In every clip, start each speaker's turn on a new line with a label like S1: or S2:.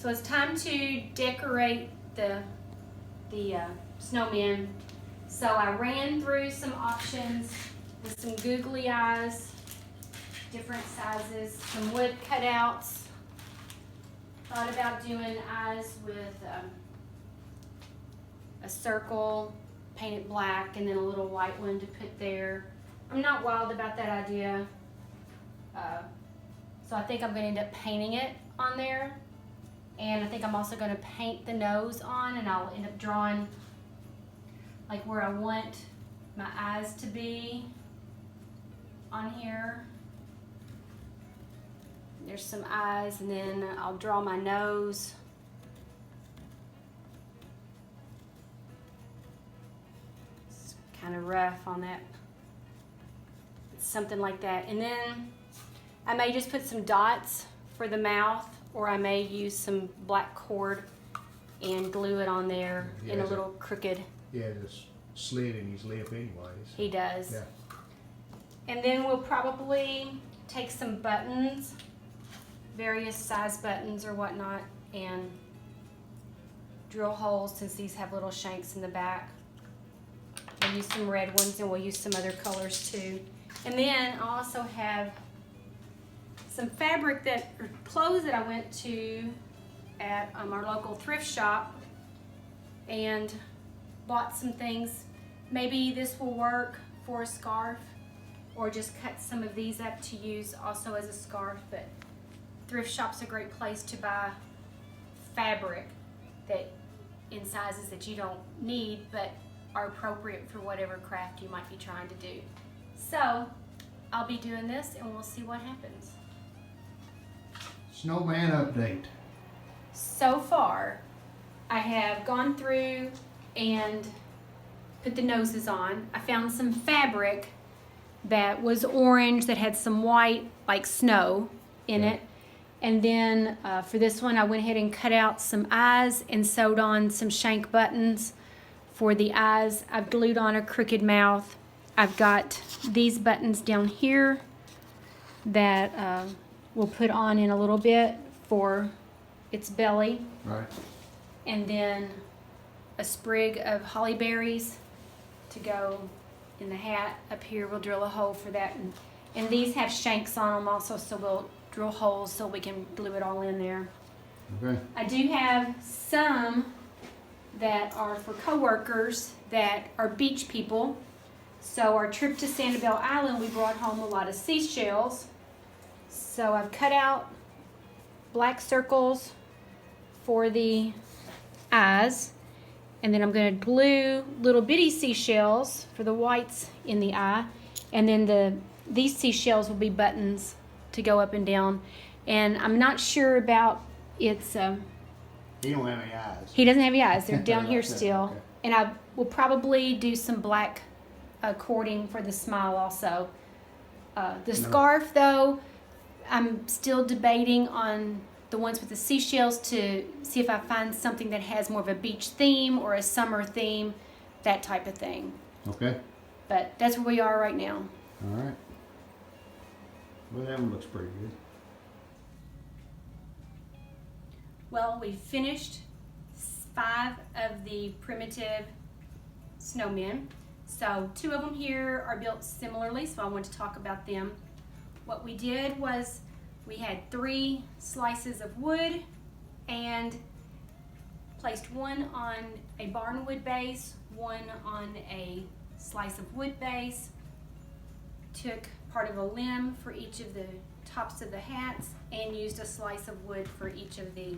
S1: So it's time to decorate the snowman. So I ran through some options with some googly eyes, different sizes, some wood cutouts. Thought about doing eyes with a circle painted black and then a little white one to put there. I'm not wild about that idea. So I think I'm going to end up painting it on there. And I think I'm also going to paint the nose on, and I'll end up drawing like where I want my eyes to be on here. There's some eyes, and then I'll draw my nose. It's kind of rough on that. It's something like that. And then I may just put some dots for the mouth, or I may use some black cord and glue it on there in a little crooked.
S2: Yeah, this slit in his lip anyways.
S1: He does.
S2: Yeah.
S1: And then we'll probably take some buttons, various size buttons or whatnot, and drill holes, since these have little shanks in the back. We'll use some red ones, and we'll use some other colors too. And then I also have some fabric or clothes that I went to at our local thrift shop and bought some things. Maybe this will work for a scarf, or just cut some of these up to use also as a scarf. But thrift shop's a great place to buy fabric that in sizes that you don't need but are appropriate for whatever craft you might be trying to do. So I'll be doing this, and we'll see what happens.
S2: Snowman update.
S1: So far, I have gone through and put the noses on. I found some fabric that was orange that had some white, like snow, in it. And then for this one, I went ahead and cut out some eyes and sewed on some shank buttons for the eyes. I've glued on a crooked mouth. I've got these buttons down here that we'll put on in a little bit for its belly.
S2: Right.
S1: And then a sprig of holly berries to go in the hat. Up here we'll drill a hole for that. And these have shanks on them also, so we'll drill holes so we can glue it all in there.
S2: Okay.
S1: I do have some that are for coworkers that are beach people. So our trip to Sanibel Island, we brought home a lot of seashells. So I've cut out black circles for the eyes, and then I'm going to glue little bitty seashells for the whites in the eye, and then these seashells will be buttons to go up and down. And I'm not sure about its
S2: He don't have any eyes.
S1: he doesn't have any eyes. They're down here still.
S2: Okay.
S1: And I will probably do some black cording for the smile also. The scarf, though, I'm still debating on the ones with the seashells to see if I find something that has more of a beach theme or a summer theme, that type of thing.
S2: Okay.
S1: But that's where we are right now.
S2: All right. Well, that one looks pretty good.
S1: Well, we finished 5 of the Primitive Snowmen. So 2 of them here are built similarly, so I want to talk about them. What we did was we had 3 slices of wood and placed one on a barnwood base, one on a slice of wood base, took part of a limb for each of the tops of the hats, and used a slice of wood for each of the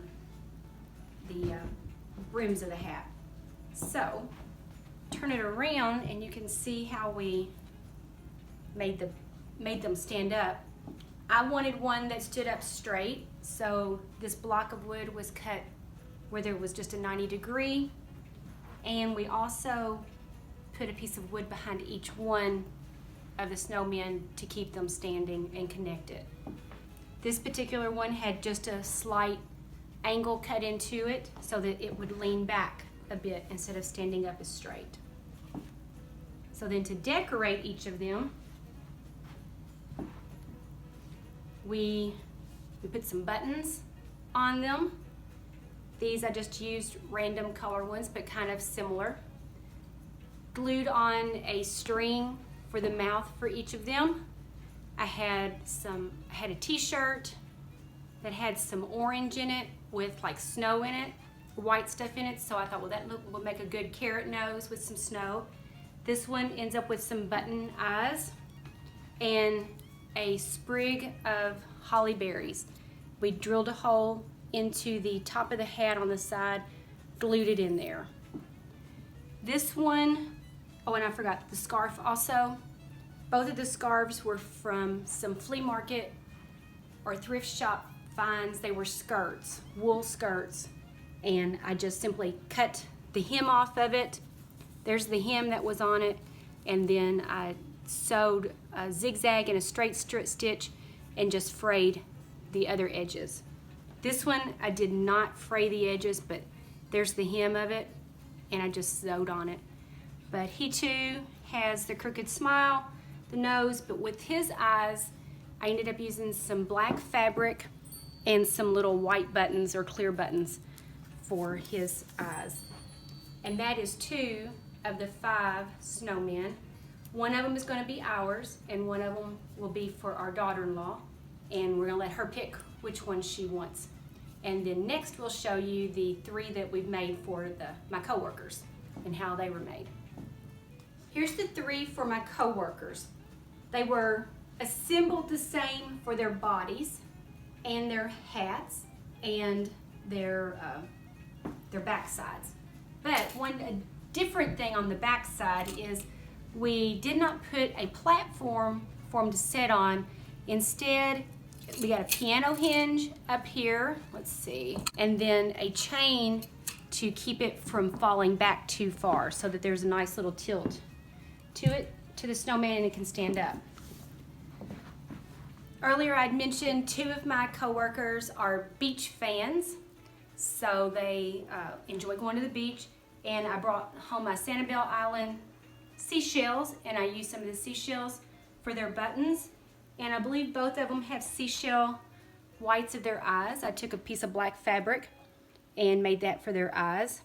S1: brims of the hat. So turn it around and you can see how we made them stand up. I wanted one that stood up straight, so this block of wood was cut where there was just a 90-degree, and we also put a piece of wood behind each one of the snowmen to keep them standing and connected. This particular one had just a slight angle cut into it so that it would lean back a bit instead of standing up as straight. So then to decorate each of them, we put some buttons on them, These I just used random color ones, but kind of similar. Glued on a string for the mouth for each of them. I had a t-shirt that had some orange in it with like snow in it, white stuff in it. So I thought, well, that will make a good carrot nose with some snow. This one ends up with some button eyes and a sprig of holly berries. We drilled a hole into the top of the hat on the side, glued it in there. This one, oh, and I forgot the scarf also. Both of the scarves were from some flea market or thrift shop finds. They were skirts, wool skirts, and I just simply cut the hem off of it. There's the hem that was on it, and then I sewed a zigzag and a straight stitch and just frayed the other edges. This one I did not fray the edges, but there's the hem of it, and I just sewed on it. But he too has the crooked smile, the nose, but with his eyes, I ended up using some black fabric and some little white buttons or clear buttons for his eyes. And that is 2 of the 5 snowmen. One of them is going to be ours, and one of them will be for our daughter-in-law, and we're going to let her pick which one she wants. And then next we'll show you the 3 that we've made for my coworkers and how they were made. Here's the 3 for my coworkers. They were assembled the same for their bodies and their hats and their back sides. But one different thing on the back side is we did not put a platform for them to sit on. Instead, we got a piano hinge up here, let's see, and then a chain to keep it from falling back too far so that there's a nice little tilt to the snowman and it can stand up. Earlier I'd mentioned 2 of my coworkers are beach fans, so they enjoy going to the beach, and I brought home my Sanibel Island seashells, and I used some of the seashells for their buttons, and I believe both of them have seashell whites of their eyes. I took a piece of black fabric and made that for their eyes.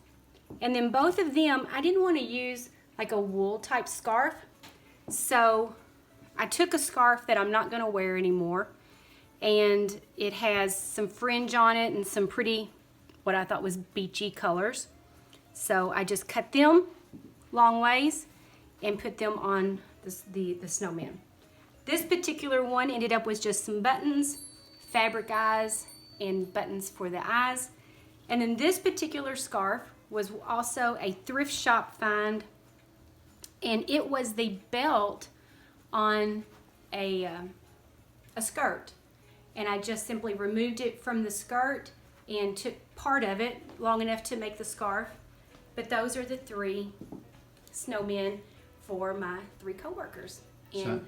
S1: And then both of them, I didn't want to use like a wool type scarf, so I took a scarf that I'm not going to wear anymore, and it has some fringe on it and some pretty, what I thought was beachy colors. So I just cut them long ways and put them on the snowman. This particular one ended up with just some buttons, fabric eyes, and buttons for the eyes. And then this particular scarf was also a thrift shop find, and it was the belt on a skirt. And I just simply removed it from the skirt and took part of it, long enough to make the scarf. But those are the 3 snowmen for my 3 coworkers.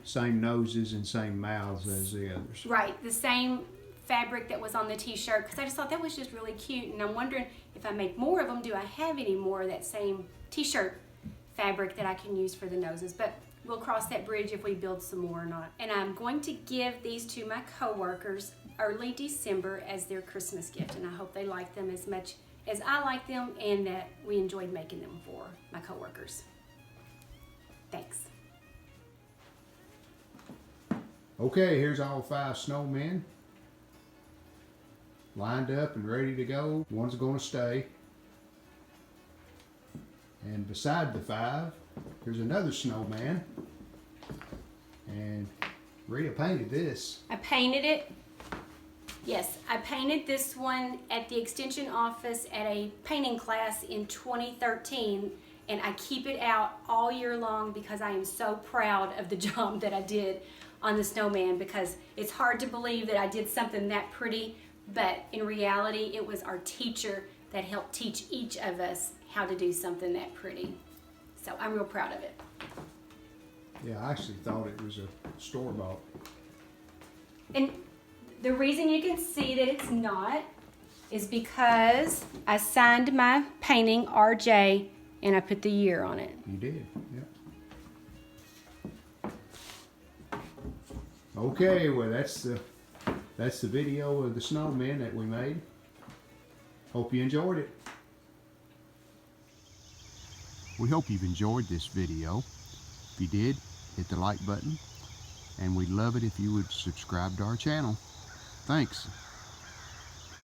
S2: Same noses and same mouths as the others.
S1: Right, the same fabric that was on the t-shirt, because I just thought that was just really cute, and I'm wondering if I make more of them, do I have any more of that same t-shirt fabric that I can use for the noses? But we'll cross that bridge if we build some more or not. And I'm going to give these to my coworkers early December as their Christmas gift, and I hope they like them as much as I like them and that we enjoyed making them for my coworkers. Thanks.
S2: Okay, here's all 5 snowmen lined up and ready to go. One's going to stay. And beside the 5, here's another snowman. And Rita painted this.
S1: I painted it. Yes, I painted this one at the extension office at a painting class in 2013, and I keep it out all year long because I am so proud of the job that I did on the snowman, because it's hard to believe that I did something that pretty, but in reality it was our teacher that helped teach each of us how to do something that pretty. So I'm real proud of it.
S2: Yeah, I actually thought it was a store-bought.
S1: And the reason you can see that it's not is because I signed my painting RJ and I put the year on it.
S2: You did, yep. Okay, well that's the video of the snowmen that we made. Hope you enjoyed it. We hope you've enjoyed this video. If you did, hit the like button, and we'd love it if you would subscribe to our channel. Thanks.